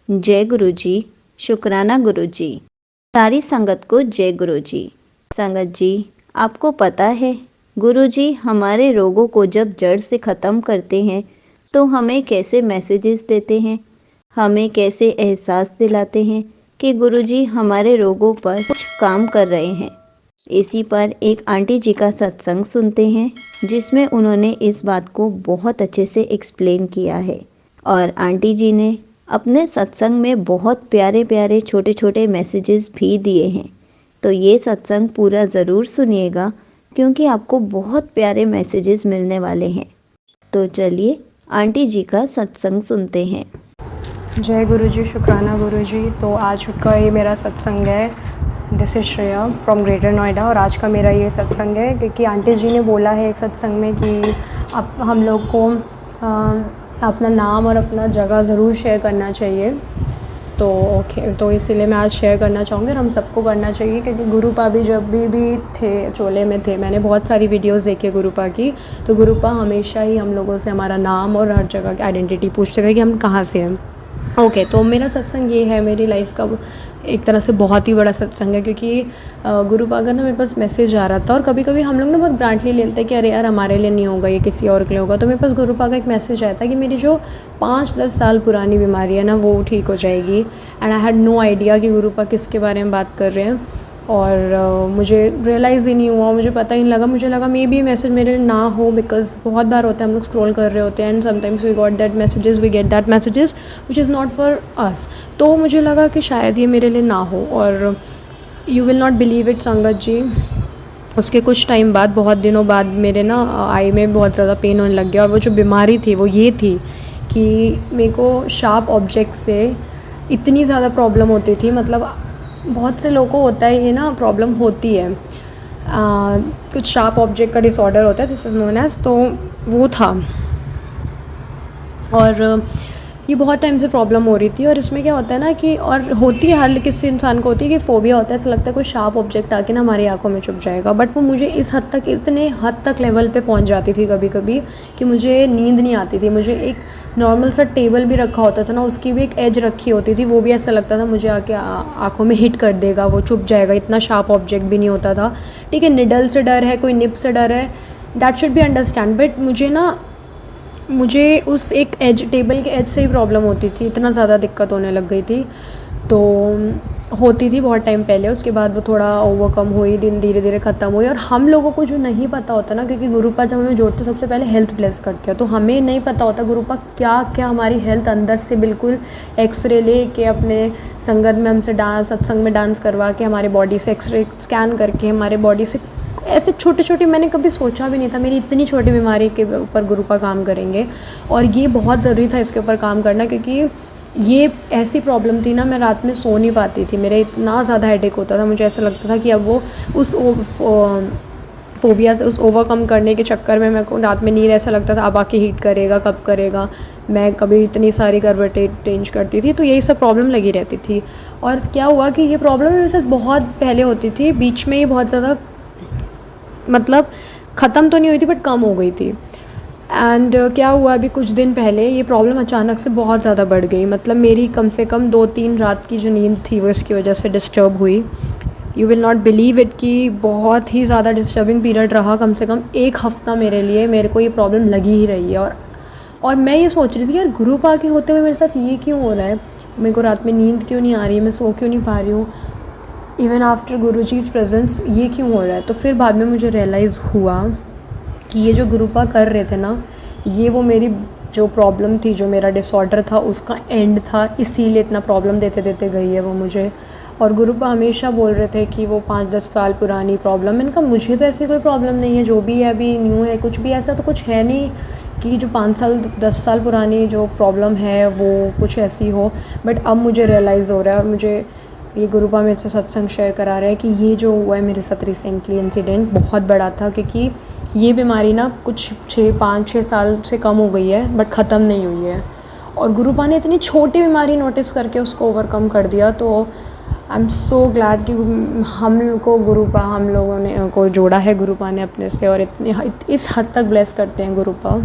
जय गुरु जी। शुक्राना गुरु जी। सारी संगत को जय गुरु जी। संगत जी, आपको पता है गुरु जी हमारे रोगों को जब जड़ से ख़त्म करते हैं तो हमें कैसे मैसेजेस देते हैं, हमें कैसे एहसास दिलाते हैं कि गुरु जी हमारे रोगों पर कुछ काम कर रहे हैं। इसी पर एक आंटी जी का सत्संग सुनते हैं जिसमें उन्होंने इस बात को बहुत अच्छे से एक्सप्लेन किया है और आंटी जी ने अपने सत्संग में बहुत प्यारे प्यारे छोटे छोटे मैसेजेस भी दिए हैं। तो ये सत्संग पूरा ज़रूर सुनिएगा क्योंकि आपको बहुत प्यारे मैसेजेस मिलने वाले हैं। तो चलिए आंटी जी का सत्संग सुनते हैं। जय गुरु जी, शुक्राना गुरु जी। तो आज का ये मेरा सत्संग है। This is Shreya from greater Noida और आज का मेरा ये सत्संग है क्योंकि आंटी जी ने बोला है एक सत्संग में कि अब हम लोग को अपना नाम और अपना जगह ज़रूर शेयर करना चाहिए। तो ओके, तो इसीलिए मैं आज शेयर करना चाहूँगी और हम सबको करना चाहिए क्योंकि गुरुपा भी जब भी थे चोले में थे, मैंने बहुत सारी वीडियोस देखी है गुरुपा की। तो गुरुपा हमेशा ही हम लोगों से हमारा नाम और हर जगह की आइडेंटिटी पूछते थे कि हम कहाँ से हैं। ओके, तो मेरा सत्संग ये है, मेरी लाइफ का एक तरह से बहुत ही बड़ा सत्संग है क्योंकि गुरुपा का ना मेरे पास मैसेज आ रहा था और कभी कभी हम लोग ना बहुत ग्रांटली ले लेते हैं कि अरे यार हमारे लिए नहीं होगा, ये किसी और के लिए होगा। तो मेरे पास गुरुपा का एक मैसेज आया था कि मेरी जो 5-10 साल पुरानी बीमारी है ना वो ठीक हो जाएगी। And I had no idea कि गुरुपा किसके बारे में बात कर रहे हैं और मुझे रियलाइज़ ही नहीं हुआ, मुझे पता ही नहीं लगा। मुझे लगा मे बी मैसेज मेरे ना हो बिकॉज बहुत बार होता है हम लोग स्क्रॉल कर रहे होते हैं and sometimes we get that messages which is not for us. तो मुझे लगा कि शायद ये मेरे लिए ना हो और you will not believe it संगत जी, उसके कुछ टाइम बाद, बहुत दिनों बाद मेरे ना आई में बहुत ज़्यादा पेन होने लग गया। और वो जो बीमारी थी वो ये थी कि मेरे को शार्प ऑब्जेक्ट से इतनी ज़्यादा प्रॉब्लम होती थी। मतलब बहुत से लोगों को होता है ये ना प्रॉब्लम होती है, कुछ शार्प ऑब्जेक्ट का डिसऑर्डर होता है, दिस इज़ नोन एज। तो वो था और ये बहुत टाइम से प्रॉब्लम हो रही थी। और इसमें क्या होता है ना कि और होती है हर किसी इंसान को होती है कि फ़ोबिया होता है, ऐसा लगता है कोई शार्प ऑब्जेक्ट आके ना हमारी आंखों में चुभ जाएगा। बट वो मुझे इस हद तक, इतने हद तक लेवल पे पहुंच जाती थी कभी कभी कि मुझे नींद नहीं आती थी। मुझे एक नॉर्मल सा टेबल भी रखा होता था ना, उसकी भी एक एज रखी होती थी, वो भी ऐसा लगता था मुझे आके आँखों में हिट कर देगा, वो चुभ जाएगा। इतना शार्प ऑब्जेक्ट भी नहीं होता था। ठीक है, निडल से डर है, कोई निप से डर है, that should be understand. But मुझे उस एक एज, टेबल के एज से ही प्रॉब्लम होती थी, इतना ज़्यादा दिक्कत होने लग गई थी। तो होती थी बहुत टाइम पहले, उसके बाद वो थोड़ा ओवरकम हुई, दिन धीरे धीरे ख़त्म हुई। और हम लोगों को जो नहीं पता होता ना, क्योंकि गुरुपा जब हमें जोड़ते सबसे पहले हेल्थ ब्लेस करते हैं, तो हमें नहीं पता होता गुरुपा क्या क्या हमारी हेल्थ अंदर से बिल्कुल एक्सरे ले के अपने संगत में हमसे सत्संग में डांस करवा के हमारे बॉडी से एक्सरे स्कैन करके हमारे बॉडी से ऐसे छोटे छोटे, मैंने कभी सोचा भी नहीं था मेरी इतनी छोटी बीमारी के ऊपर गुरुपा काम करेंगे। और ये बहुत ज़रूरी था इसके ऊपर काम करना क्योंकि ये ऐसी प्रॉब्लम थी ना, मैं रात में सो नहीं पाती थी, मेरा इतना ज़्यादा हेडेक होता था। मुझे ऐसा लगता था कि अब वो उस फोबिया से, उस ओवरकम करने के चक्कर में मेरे को रात में नींद, ऐसा लगता था अब आके हीट करेगा, कब करेगा। मैं कभी इतनी सारी करवटें चेंज करती थी, तो यही सब प्रॉब्लम लगी रहती थी। और क्या हुआ कि ये प्रॉब्लम मेरे साथ बहुत पहले होती थी, बीच में ये बहुत ज़्यादा मतलब ख़त्म तो नहीं हुई थी बट कम हो गई थी। एंड क्या हुआ, अभी कुछ दिन पहले ये प्रॉब्लम अचानक से बहुत ज़्यादा बढ़ गई। मतलब मेरी कम से कम 2-3 रात की जो नींद थी वो इसकी वजह से डिस्टर्ब हुई। You will not believe it कि बहुत ही ज़्यादा डिस्टर्बिंग पीरियड रहा। कम से कम 1 हफ़्ता मेरे लिए, मेरे को ये प्रॉब्लम लगी ही रही है। और मैं ये सोच रही थी यार गुरुपा के होते हुए मेरे साथ ये क्यों हो रहा है, मेरे को रात में नींद क्यों नहीं आ रही है, मैं सो क्यों नहीं पा रही हूँ, इवन आफ्टर गुरुजीज़ प्रेजेंस ये क्यों हो रहा है। तो फिर बाद में मुझे रियलाइज़ हुआ कि ये जो गुरुपा कर रहे थे ना, ये वो मेरी जो प्रॉब्लम थी, जो मेरा डिसऑर्डर था उसका एंड था, इसीलिए इतना प्रॉब्लम देते देते गई है वो मुझे। और गुरुपा हमेशा बोल रहे थे कि वो 5-10 साल पुरानी प्रॉब्लम, मैंने कहा मुझे तो ऐसी कोई प्रॉब्लम नहीं है, जो भी है अभी न्यू है, कुछ भी ऐसा तो कुछ है नहीं कि जो 5-10 साल पुरानी जो प्रॉब्लम है वो कुछ ऐसी हो। बट अब मुझे रियलाइज़ हो रहा है और मुझे ये गुरुपा मेरे से सत्संग शेयर करा रहा है कि ये जो हुआ है मेरे साथ रिसेंटली इंसिडेंट बहुत बड़ा था, क्योंकि ये बीमारी ना कुछ 5-6 साल से कम हो गई है बट ख़त्म नहीं हुई है। और गुरुपा ने इतनी छोटी बीमारी नोटिस करके उसको ओवरकम कर दिया। तो आई एम सो ग्लैड कि हम लोगों ने को जोड़ा है गुरुपा ने अपने से, और इतने इस हद तक ब्लेस करते हैं गुरुपा।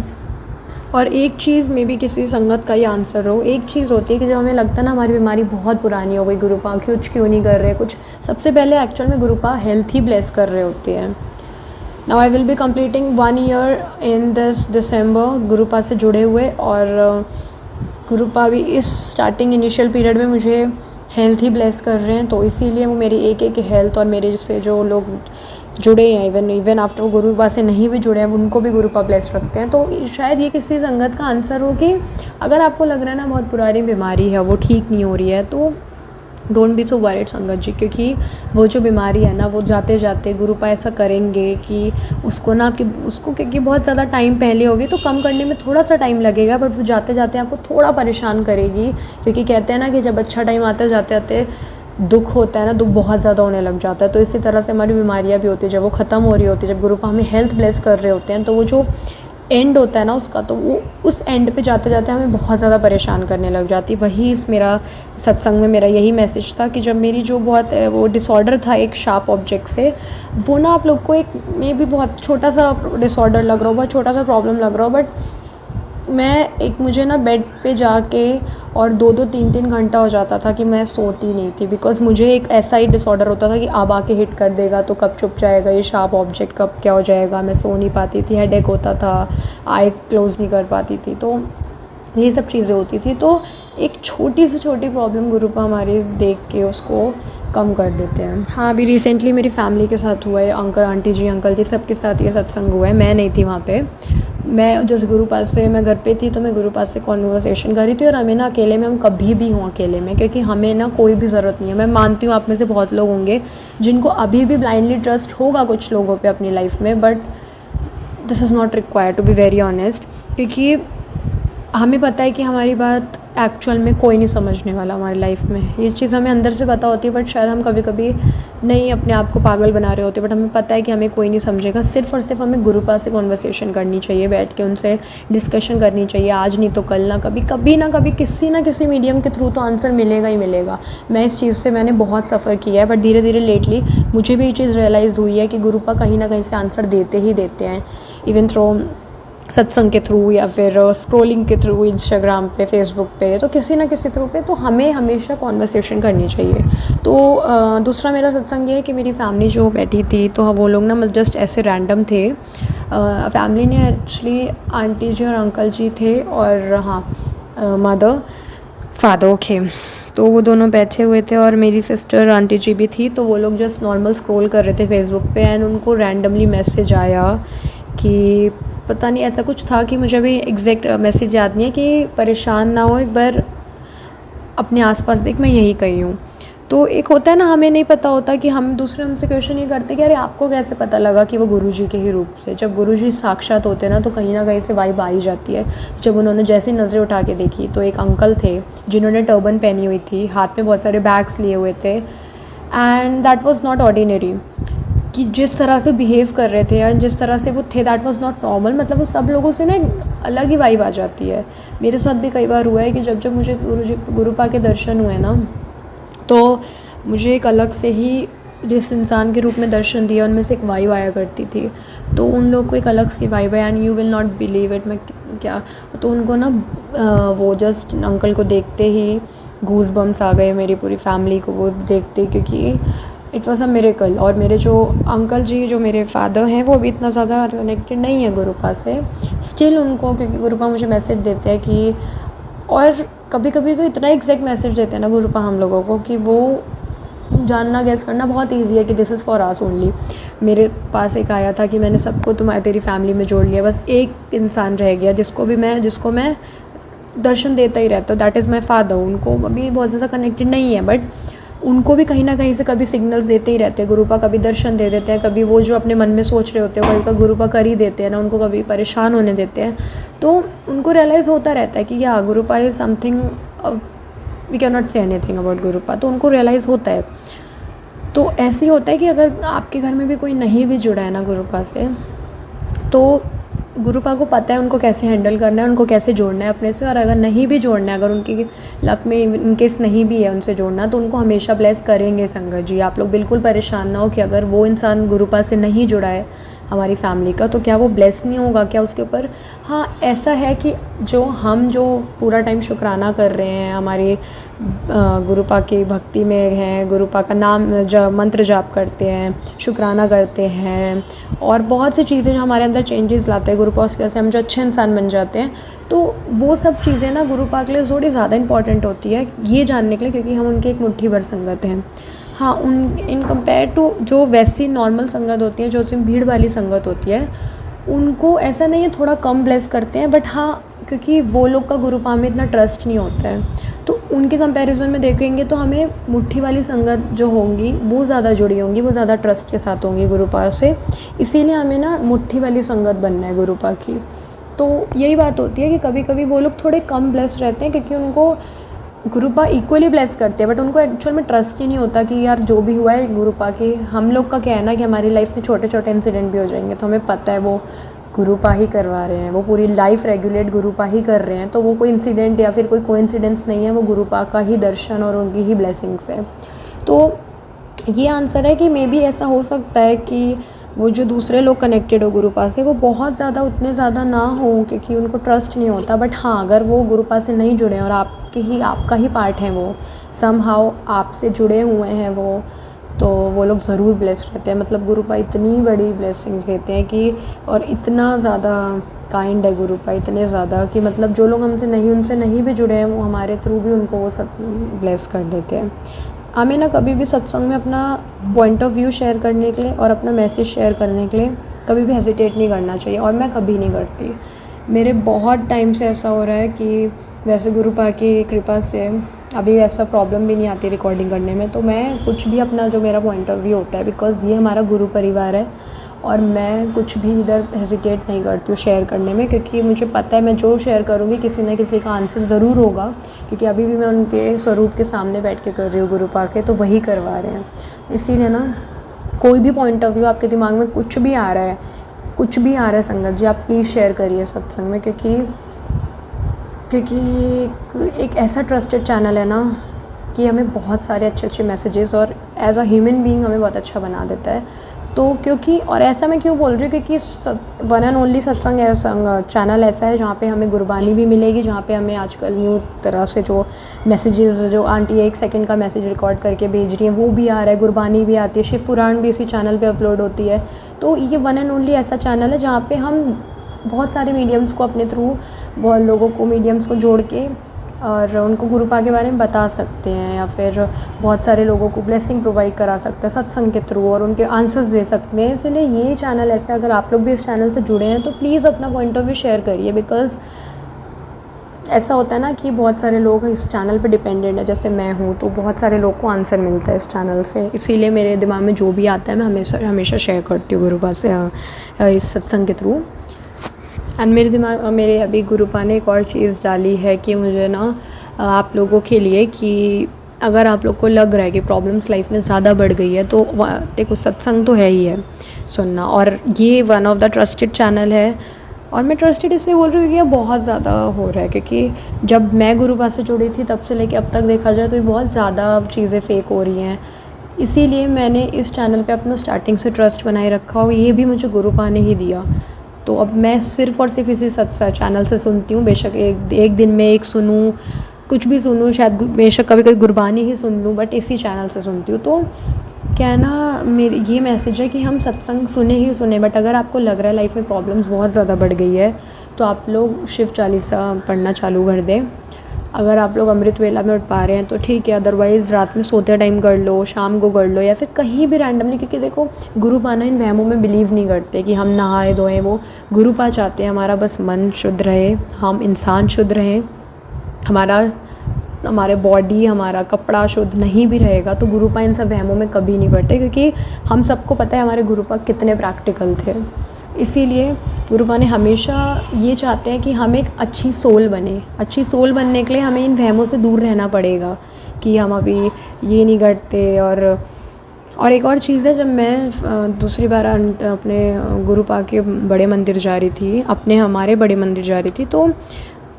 और एक चीज़ में भी किसी संगत का ये आंसर हो, एक चीज़ होती है कि जब हमें लगता है ना हमारी बीमारी बहुत पुरानी हो गई, गुरुपा कुछ क्यों नहीं कर रहे कुछ, सबसे पहले एक्चुअल में गुरुपा हेल्थ ही ब्लेस कर रहे होते हैं। Now I will be completing 1 year in this December गुरुपा से जुड़े हुए, और गुरुपा भी इस स्टार्टिंग इनिशियल पीरियड में मुझे हेल्थ ही ब्लेस कर रहे हैं, तो इसीलिए वो मेरी एक हेल्थ और मेरे से जो लोग जुड़े हैं इवन आफ्टर वो गुरुपा से नहीं भी जुड़े हैं उनको भी गुरुपा ब्लेस रखते हैं। तो शायद ये किसी संगत का आंसर हो कि अगर आपको लग रहा है ना बहुत पुरानी बीमारी है, वो ठीक नहीं हो रही है, तो डोंट बी सो वरीड संगत जी, क्योंकि वो जो बीमारी है ना वो जाते जाते गुरुपा ऐसा करेंगे कि उसको ना उसको क्योंकि बहुत ज़्यादा टाइम पहले होगी तो कम करने में थोड़ा सा टाइम लगेगा, बट वो जाते जाते आपको थोड़ा परेशान करेगी, क्योंकि कहते हैं ना कि जब अच्छा टाइम आता है जाते जाते दुख होता है ना, दुख बहुत ज़्यादा होने लग जाता है। तो इसी तरह से हमारी बीमारियाँ भी होती है, जब वो ख़त्म हो रही होती है, जब गुरुपा हमें हेल्थ ब्लेस कर रहे होते हैं, तो वो जो एंड होता है ना उसका, तो वो उस एंड पे जाते जाते हमें बहुत ज़्यादा परेशान करने लग जाती है। वही इस मेरा सत्संग में मेरा यही मैसेज था कि जब मेरी जो बहुत वो डिसऑर्डर था एक शार्प ऑब्जेक्ट से, वो ना आप लोग को एक मे भी बहुत छोटा सा डिसऑर्डर लग रहा हो, बहुत छोटा सा प्रॉब्लम लग रहा हो, बट मुझे ना बेड पे जाके और 2-2 3-3 घंटा हो जाता था कि मैं सोती नहीं थी, बिकॉज़ मुझे एक ऐसा ही डिसऑर्डर होता था कि अब आके हिट कर देगा तो कब चुप जाएगा ये शार्प ऑब्जेक्ट, कब क्या हो जाएगा, मैं सो नहीं पाती थी, हेडेक होता था, आई क्लोज़ नहीं कर पाती थी, तो ये सब चीज़ें होती थी। तो एक छोटी से छोटी प्रॉब्लम गुरुपा हमारी देख के उसको कम कर देते हैं। हाँ, अभी रिसेंटली मेरी फैमिली के साथ हुआ है, अंकल आंटी जी अंकल जी सबके साथ ये सत्संग हुआ है, मैं नहीं थी वहाँ पे। मैं जिस गुरुपा से मैं घर पे थी तो मैं गुरुपा से कॉन्वर्सेशन कर रही थी, और हमें ना अकेले में हम कभी भी हों अकेले में, क्योंकि हमें ना कोई भी ज़रूरत नहीं है। मैं मानती हूँ आप में से बहुत लोग होंगे जिनको अभी भी ब्लाइंडली ट्रस्ट होगा कुछ लोगों पे अपनी लाइफ में, but this is not required to be very honest, क्योंकि हमें पता है कि हमारी बात एक्चुअल में कोई नहीं समझने वाला हमारी लाइफ में। ये चीज़ हमें अंदर से पता होती है, बट शायद हम कभी कभी नहीं अपने आप को पागल बना रहे होते, बट हमें पता है कि हमें कोई नहीं समझेगा। सिर्फ और सिर्फ हमें गुरुपा से कॉन्वर्सेशन करनी चाहिए, बैठ के उनसे डिस्कशन करनी चाहिए, आज नहीं तो कल ना कभी किसी ना किसी मीडियम के थ्रू तो आंसर मिलेगा ही मिलेगा। मैं इस चीज़ से मैंने बहुत सफ़र किया है, बट धीरे धीरे लेटली मुझे भी ये चीज़ रियलाइज़ हुई है कि गुरुपा कहीं ना कहीं से आंसर देते ही देते हैं, इवन थ्रू सत्संग के थ्रू या फिर स्क्रॉलिंग के थ्रू इंस्टाग्राम पे, फेसबुक पे, तो किसी ना किसी थ्रू पे तो हमें हमेशा कॉन्वर्सेशन करनी चाहिए। तो दूसरा मेरा सत्संग ये है कि मेरी फैमिली जो बैठी थी तो वो लोग ना जस्ट ऐसे रैंडम थे, फैमिली ने एक्चुअली आंटी जी और अंकल जी थे, और हाँ मदर फादर थे, तो वो दोनों बैठे हुए थे, और मेरी सिस्टर आंटी जी भी थी। तो वो लोग जस्ट नॉर्मल स्क्रॉल कर रहे थे फेसबुक पे, एंड उनको रैंडमली मैसेज आया कि पता नहीं ऐसा कुछ था कि मुझे अभी एग्जैक्ट मैसेज याद नहीं है कि परेशान ना हो, एक बार अपने आसपास देख, मैं यही कही हूँ। तो एक होता है ना, हमें नहीं पता होता कि हम दूसरे हमसे क्वेश्चन ये करते कि अरे आपको कैसे पता लगा कि वो गुरुजी के ही रूप से। जब गुरुजी साक्षात होते हैं ना तो कहीं ना कहीं से वाइब आ ही जाती है। जब उन्होंने जैसे नज़रें उठा के देखी तो एक अंकल थे जिन्होंने टर्बन पहनी हुई थी, हाथ में बहुत सारे बैग्स लिए हुए थे, and that was not ordinary. कि जिस तरह से बिहेव कर रहे थे या जिस तरह से वो थे, दैट वाज नॉट नॉर्मल। मतलब वो सब लोगों से ना अलग ही वाइब आ जाती है। मेरे साथ भी कई बार हुआ है कि जब मुझे गुरुपा के दर्शन हुए ना, तो मुझे एक अलग से ही जिस इंसान के रूप में दर्शन दिया उनमें से एक वाइब आया करती थी। तो उन लोग को एक अलग सी वाइब है, and you will not believe it, मैं क्या, तो उनको ना वो जस्ट अंकल को देखते ही गूज बम्स आ गए मेरी पूरी फैमिली को वो देखते, क्योंकि इट वॉज़ अ मिरेकल। और मेरे जो अंकल जी जो मेरे फादर हैं वो भी इतना ज़्यादा कनेक्टेड नहीं है गुरुपा से, स्टिल उनको, क्योंकि गुरुपा मुझे मैसेज देते हैं कि, और कभी कभी तो इतना एग्जैक्ट मैसेज देते हैं ना गुरुपा हम लोगों को कि वो जानना गैस करना बहुत ईजी है कि this is for us only. मेरे पास एक आया था कि मैंने सबको तेरी फैमिली में जोड़ लिया, बस एक इंसान रह गया जिसको मैं दर्शन देता ही रहता हूँ, दैट इज़ माई फादर। उनको अभी बहुत ज़्यादा कनेक्टेड नहीं है, बट उनको भी कहीं ना कहीं से कभी सिग्नल्स देते ही रहते हैं गुरुपा, कभी दर्शन दे देते हैं, कभी वो जो अपने मन में सोच रहे होते हैं कभी गुरुपा कर ही देते हैं ना, उनको कभी परेशान होने देते हैं। तो उनको रियलाइज़ होता रहता है कि या गुरुपा is something, we can not say anything about गुरुपा, तो उनको रियलाइज़ होता है। तो ऐसे ही होता है कि अगर आपके घर में भी कोई नहीं भी जुड़ा है ना गुरुपा से, तो गुरुपा को पता है उनको कैसे हैंडल करना है, उनको कैसे जोड़ना है अपने से। और अगर नहीं भी जोड़ना है, अगर उनकी लक में इनकेस नहीं भी है उनसे जोड़ना, तो उनको हमेशा ब्लेस करेंगे संगत जी। आप लोग बिल्कुल परेशान ना हो कि अगर वो इंसान गुरुपा से नहीं जुड़ा है, हमारी फैमिली का, तो क्या वो ब्लेस नहीं होगा क्या उसके ऊपर? हाँ, ऐसा है कि जो पूरा टाइम शुक्राना कर रहे हैं, हमारी गुरुपा की भक्ति में हैं, गुरुपा का नाम मंत्र जाप करते हैं, शुक्राना करते हैं और बहुत सी चीज़ें जो हमारे अंदर चेंजेस लाते हैं गुरुपा, उसकी वजह से हम जो अच्छे इंसान बन जाते हैं, तो वो सब चीज़ें ना गुरुपा के लिए थोड़ी ज़्यादा इंपॉर्टेंट होती है ये जानने के लिए, क्योंकि हम उनके एक मुट्ठी भर संगत हैं। हाँ, उन इन कंपेयर टू जो वैसी नॉर्मल संगत होती है, जो भीड़ वाली संगत होती है, उनको ऐसा नहीं है, थोड़ा कम ब्लेस करते हैं, बट हाँ, क्योंकि वो लोग का गुरुपा में इतना ट्रस्ट नहीं होता है, तो उनके कंपैरिजन में देखेंगे तो हमें मुट्ठी वाली संगत जो होंगी वो ज़्यादा जुड़ी होंगी, वो ज़्यादा ट्रस्ट के साथ होंगी गुरुपा से, इसीलिए हमें ना मुट्ठी वाली संगत बनना है गुरुपा की। तो यही बात होती है कि कभी कभी वो लोग थोड़े कम ब्लेस रहते हैं, क्योंकि उनको गुरुपा इक्वली ब्लेस करते हैं, बट उनको एक्चुअल में ट्रस्ट ही नहीं होता कि यार जो भी हुआ है गुरुपा के, हम लोग का क्या है ना कि हमारी लाइफ में छोटे छोटे इंसिडेंट भी हो जाएंगे, तो हमें पता है वो गुरुपा ही करवा रहे हैं, वो पूरी लाइफ रेगुलेट गुरुपा ही कर रहे हैं, तो वो कोई इंसिडेंट या फिर कोई कोइंसिडेंस नहीं है, वो गुरुपा का ही दर्शन और उनकी ही ब्लेसिंग्स है। तो ये आंसर है कि मे बी ऐसा हो सकता है कि वो जो दूसरे लोग कनेक्टेड हो गुरुपा से, वो बहुत ज़्यादा उतने ज़्यादा ना हो, क्योंकि उनको ट्रस्ट नहीं होता, बट हाँ, अगर वो गुरुपा से नहीं जुड़े और आपका ही पार्ट है, वो समहाउ आपसे जुड़े हुए हैं वो, तो वो लोग ज़रूर ब्लेस्ड रहते हैं। मतलब गुरुपा इतनी बड़ी ब्लेसिंग्स देते हैं कि, और इतना ज़्यादा काइंड है गुरुपा, इतने ज़्यादा कि मतलब जो लोग उनसे नहीं भी जुड़े हैं, वो हमारे थ्रू भी उनको वो सब ब्लेस कर देते हैं। हमें ना कभी भी सत्संग में अपना पॉइंट ऑफ व्यू शेयर करने के लिए और अपना मैसेज शेयर करने के लिए कभी भी हेजिटेट नहीं करना चाहिए, और मैं कभी नहीं करती। मेरे बहुत टाइम से ऐसा हो रहा है कि वैसे गुरुपा की कृपा से अभी ऐसा प्रॉब्लम भी नहीं आती रिकॉर्डिंग करने में, तो मैं कुछ भी अपना जो मेरा पॉइंट ऑफ व्यू होता है, बिकॉज़ ये हमारा गुरु परिवार है, और मैं कुछ भी इधर हेजिटेट नहीं करती हूँ शेयर करने में, क्योंकि मुझे पता है मैं जो शेयर करूँगी किसी न किसी का आंसर ज़रूर होगा, क्योंकि अभी भी मैं उनके स्वरूप के सामने बैठ के कर रही हूँ गुरुपा के, तो वही करवा रहे हैं। इसीलिए ना कोई भी पॉइंट ऑफ व्यू आपके दिमाग में कुछ भी आ रहा है संगत जी, आप प्लीज़ शेयर करिए सत्संग में, क्योंकि एक ऐसा ट्रस्टेड चैनल है ना कि हमें बहुत सारे अच्छे मैसेजेस और एज अ ह्यूमन बीइंग हमें बहुत अच्छा बना देता है। तो क्योंकि, और ऐसा मैं क्यों बोल रही हूँ, क्योंकि वन एंड ओनली सत्संग चैनल ऐसा है जहाँ पे हमें गुरबानी भी मिलेगी, जहाँ पे हमें आजकल न्यू तरह से जो मैसेजेस, जो आंटी 1 सेकंड का मैसेज रिकॉर्ड करके भेज रही हैं वो भी आ रहा है, गुरबानी भी आती है, शिव पुराण भी इसी चैनल पे अपलोड होती है। तो ये वन एंड ओनली ऐसा चैनल है जहाँ पे हम बहुत सारे मीडियम्स को अपने थ्रू, बहुत लोगों को मीडियम्स को जोड़ के और उनको गुरुपा के बारे में बता सकते हैं, या फिर बहुत सारे लोगों को ब्लेसिंग प्रोवाइड करा सकते हैं सत्संग के थ्रू, और उनके आंसर्स दे सकते हैं। इसलिए ये चैनल ऐसे, अगर आप लोग भी इस चैनल से जुड़े हैं तो प्लीज़ अपना पॉइंट ऑफ व्यू शेयर करिए, बिकॉज़ ऐसा होता है ना कि बहुत सारे लोग इस चैनल पे डिपेंडेंट है, जैसे मैं हूँ, तो बहुत सारे लोग को आंसर मिलता है इस चैनल से। इसीलिए मेरे दिमाग में जो भी आता है मैं हमेशा शेयर करती हूँ गुरुपा से इस सत्संग के थ्रू। एंड मेरे अभी गुरुपा ने एक और चीज़ डाली है कि मुझे ना आप लोगों के लिए, कि अगर आप लोग को लग रहा है कि प्रॉब्लम्स लाइफ में ज़्यादा बढ़ गई है, तो देखो सत्संग तो है ही है सुनना, और ये one of the trusted channel है। और मैं ट्रस्टेड इसलिए बोल रही हूँ कि ये बहुत ज़्यादा हो रहा है, क्योंकि जब मैं गुरुपा से जुड़ी थी तब से लेके अब तक देखा जाए तो ये बहुत ज़्यादा चीज़ें फेक हो रही हैं। इसीलिए मैंने इस चैनल पे अपना स्टार्टिंग से ट्रस्ट बनाए रखा, और ये भी मुझे गुरुपा ने ही दिया। तो अब मैं सिर्फ़ और सिर्फ इसी चैनल से सुनती हूँ, बेशक एक दिन में एक सुनूँ, कुछ भी सुनूँ, शायद बेशक कभी गुरबानी ही सुन लूँ, बट इसी चैनल से सुनती हूँ। तो क्या है ना, मेरी ये मैसेज है कि हम सत्संग सुने, बट अगर आपको लग रहा है लाइफ में प्रॉब्लम्स बहुत ज़्यादा बढ़ गई है, तो आप लोग शिव चालीसा पढ़ना चालू कर दें। अगर आप लोग अमृत वेला में उठ पा रहे हैं तो ठीक है, अदरवाइज़ रात में सोते टाइम कर लो, शाम को कर लो, या फिर कहीं भी रैंडमली, क्योंकि देखो गुरुपा ना इन वहमों में बिलीव नहीं करते कि हम नहाए धोएं। वो गुरुपा चाहते हैं हमारा बस मन शुद्ध रहे, हम इंसान शुद्ध रहें, हमारे बॉडी, हमारा कपड़ा शुद्ध नहीं भी रहेगा तो गुरुपा इन सब वहमों में कभी नहीं पड़ते, क्योंकि हम सबको पता है हमारे गुरुपा कितने प्रैक्टिकल थे। इसीलिए गुरुपा ने हमेशा ये चाहते हैं कि हम एक अच्छी सोल बने। अच्छी सोल बनने के लिए हमें इन वहमों से दूर रहना पड़ेगा कि हम अभी ये नहीं करते। और एक और चीज़ है, जब मैं दूसरी बार अपने गुरुपा के बड़े मंदिर जा रही थी, हमारे बड़े मंदिर जा रही थी, तो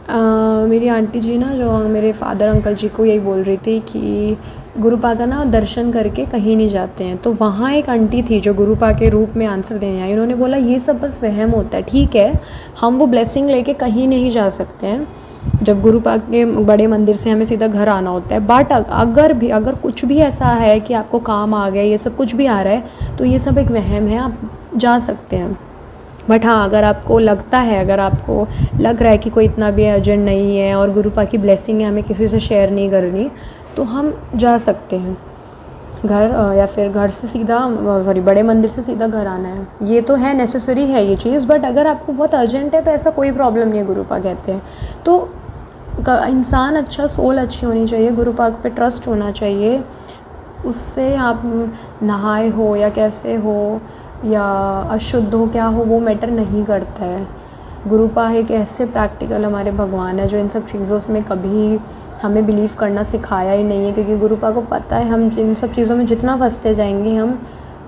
मेरी आंटी जी ना, जो मेरे फादर अंकल जी को यही बोल रही थी कि गुरुपा का ना दर्शन करके कहीं नहीं जाते हैं। तो वहाँ एक आंटी थी जो गुरुपा के रूप में आंसर देने आई। उन्होंने बोला ये सब बस वहम होता है, ठीक है, हम वो ब्लेसिंग लेके कहीं नहीं जा सकते हैं। जब गुरुपा के बड़े मंदिर से हमें सीधा घर आना होता है। बट अगर कुछ भी ऐसा है कि आपको काम आ गया, ये सब कुछ भी आ रहा है, तो ये सब एक वहम है, आप जा सकते हैं। बट हाँ, अगर आपको लगता है, अगर आपको लग रहा है कि कोई इतना भी अर्जेंट नहीं है और गुरुपा की ब्लेसिंग है, हमें किसी से शेयर नहीं करनी, तो हम जा सकते हैं घर, या फिर घर से सीधा, सॉरी, बड़े मंदिर से सीधा घर आना है। ये तो है, नेसेसरी है ये चीज़। बट अगर आपको बहुत अर्जेंट है तो ऐसा कोई प्रॉब्लम नहीं है, गुरुपा कहते हैं। तो इंसान अच्छा, सोल अच्छी होनी चाहिए, गुरुपा पे ट्रस्ट होना चाहिए। उससे आप नहाए हो या कैसे हो या अशुद्ध हो, क्या हो, वो मैटर नहीं करता है। गुरुपा एक ऐसे प्रैक्टिकल हमारे भगवान है जो इन सब चीज़ों में कभी हमें बिलीव करना सिखाया ही नहीं है, क्योंकि गुरुपा को पता है हम इन सब चीज़ों में जितना फंसते जाएंगे, हम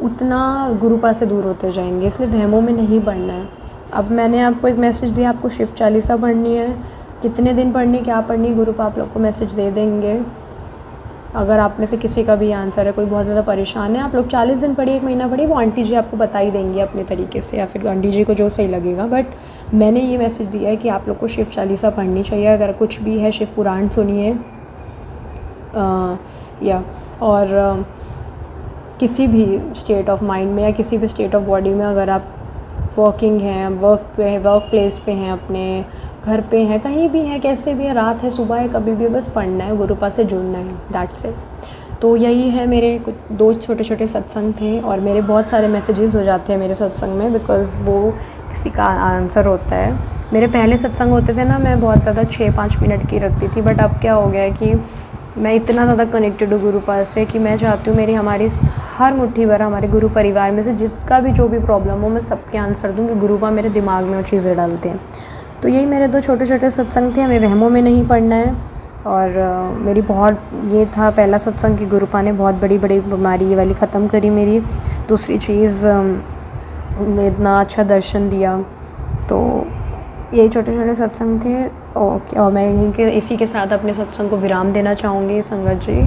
उतना गुरुपा से दूर होते जाएंगे। इसलिए वहमों में नहीं पढ़ना है। अब मैंने आपको एक मैसेज दिया, आपको शिव चालीसा पढ़नी है, कितने दिन पढ़नी, क्या पढ़नी, गुरुपा आप लोग को मैसेज दे देंगे। अगर आप में से किसी का भी आंसर है, कोई बहुत ज़्यादा परेशान है, आप लोग 40 दिन पढ़िए, 1 महीना पढ़िए, वो आंटी जी आपको बता ही देंगी अपने तरीके से, या फिर आंटी जी को जो सही लगेगा। बट मैंने ये मैसेज दिया है कि आप लोग को शिव चालीसा पढ़नी चाहिए। अगर कुछ भी है, शिव पुराण सुनिए, या और किसी भी स्टेट ऑफ माइंड में या किसी भी स्टेट ऑफ बॉडी में, अगर आप वर्किंग हैं, वर्क प्लेस पे हैं, अपने घर पे हैं, कहीं भी हैं, कैसे भी है, रात है, सुबह है, कभी भी, बस पढ़ना है, गुरुपा से जुड़ना है, दैट्स इट। तो यही है, मेरे कुछ 2 छोटे छोटे सत्संग थे और मेरे बहुत सारे मैसेजेस हो जाते हैं मेरे सत्संग में, बिकॉज़ वो किसी का आंसर होता है। मेरे पहले सत्संग होते थे ना, मैं बहुत ज़्यादा 6-5 मिनट की रखती थी। बट अब क्या हो गया है कि मैं इतना ज़्यादा कनेक्टेड हूँ गुरुपा से कि मैं चाहती हूँ मेरी हमारी हर मुट्ठी भर हमारे गुरु परिवार में से जिसका भी जो भी प्रॉब्लम हो, मैं सबके आंसर दूँ, कि गुरुपा मेरे दिमाग में वो चीज़ें डालते हैं। तो यही मेरे 2 छोटे छोटे सत्संग थे। हमें वहमों में नहीं पड़ना है। और मेरी बहुत, ये था पहला सत्संग कि गुरुपा ने बहुत बड़ी बड़ी बीमारी ये वाली ख़त्म करी मेरी। दूसरी चीज़, ने इतना अच्छा दर्शन दिया। तो यही छोटे छोटे सत्संग थे। और मैं इसी के साथ अपने सत्संग को विराम देना चाहूँगी। संगत जी,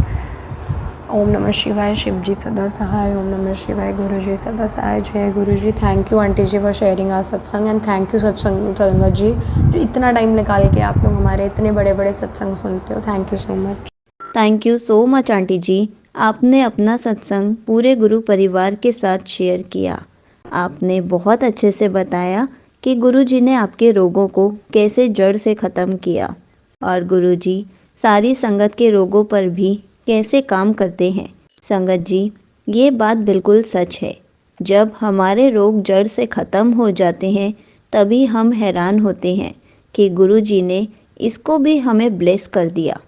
ओम नमः शिवाय, शिव जी सदा सहाय, ओम नमः शिवाय, गुरु जी सदा सहाय, जय गुरु जी। थैंक यू आंटी जी for sharing our satsang, and thank you satsang sangat जी जो इतना टाइम निकाल के आप लोग हमारे इतने बड़े बड़े सत्संग सुनते हो। Thank you so much. Thank you so much aunty जी, आपने अपना सत्संग पूरे गुरु परिवार के साथ शेयर किया। आपने बहुत अच्छे से बताया कि गुरु जी ने आपके रोगों को कैसे जड़ से ख़त्म किया, और गुरु जी सारी संगत के रोगों पर भी कैसे काम करते हैं। संगत जी, ये बात बिल्कुल सच है। जब हमारे रोग जड़ से ख़त्म हो जाते हैं, तभी हम हैरान होते हैं कि गुरु जी ने इसको भी हमें ब्लेस कर दिया,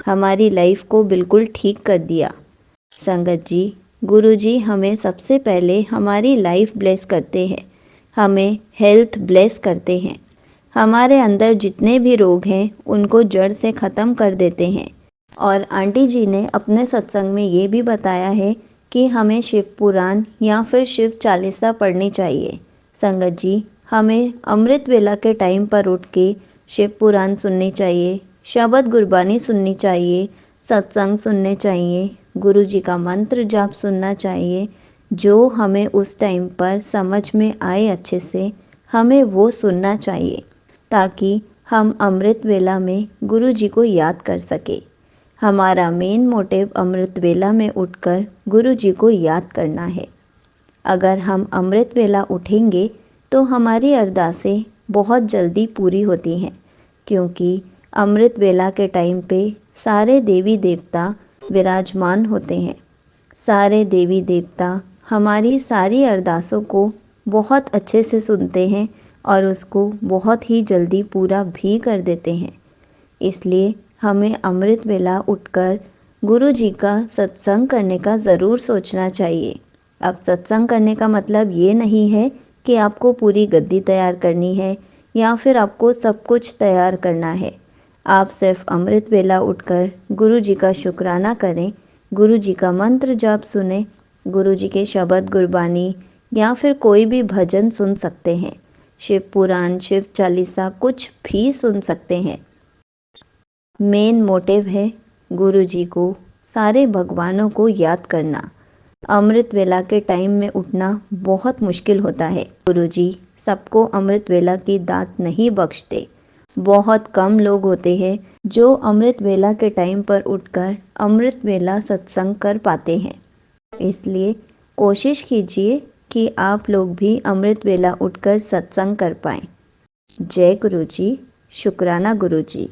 हमारी लाइफ को बिल्कुल ठीक कर दिया। संगत जी, गुरु जी हमें सबसे पहले हमारी लाइफ ब्लेस करते हैं, हमें हेल्थ ब्लेस करते हैं, हमारे अंदर जितने भी रोग हैं उनको जड़ से ख़त्म कर देते हैं। और आंटी जी ने अपने सत्संग में ये भी बताया है कि हमें शिव पुराण या फिर शिव चालीसा पढ़नी चाहिए। संगत जी, हमें अमृत वेला के टाइम पर उठ के शिव पुराण सुननी चाहिए, शबद गुरबानी सुननी चाहिए, सत्संग सुनने चाहिए, गुरु जी का मंत्र जाप सुनना चाहिए। जो हमें उस टाइम पर समझ में आए अच्छे से, हमें वो सुनना चाहिए, ताकि हम अमृत वेला में गुरु जी को याद कर सके। हमारा मेन मोटिव अमृत वेला में उठकर गुरु जी को याद करना है। अगर हम अमृत वेला उठेंगे तो हमारी अरदासें बहुत जल्दी पूरी होती हैं, क्योंकि अमृत वेला के टाइम पे सारे देवी देवता विराजमान होते हैं। सारे देवी देवता हमारी सारी अरदासों को बहुत अच्छे से सुनते हैं और उसको बहुत ही जल्दी पूरा भी कर देते हैं। इसलिए हमें अमृत वेला उठकर गुरु जी का सत्संग करने का ज़रूर सोचना चाहिए। अब सत्संग करने का मतलब ये नहीं है कि आपको पूरी गद्दी तैयार करनी है या फिर आपको सब कुछ तैयार करना है। आप सिर्फ अमृत वेला उठकर गुरु जी का शुक्राना करें, गुरु जी का मंत्र जाप सुने, गुरु जी के शबद गुरबानी या फिर कोई भी भजन सुन सकते हैं, शिव पुराण, शिव चालीसा कुछ भी सुन सकते हैं। मेन मोटिव है गुरुजी को सारे भगवानों को याद करना। अमृत वेला के टाइम में उठना बहुत मुश्किल होता है। गुरुजी सबको अमृत वेला की दात नहीं बख्शते। बहुत कम लोग होते हैं जो अमृत वेला के टाइम पर उठकर अमृत वेला सत्संग कर पाते हैं। इसलिए कोशिश कीजिए कि आप लोग भी अमृत वेला उठकर सत्संग कर पाएं। जय गुरुजी। शुक्राना गुरुजी।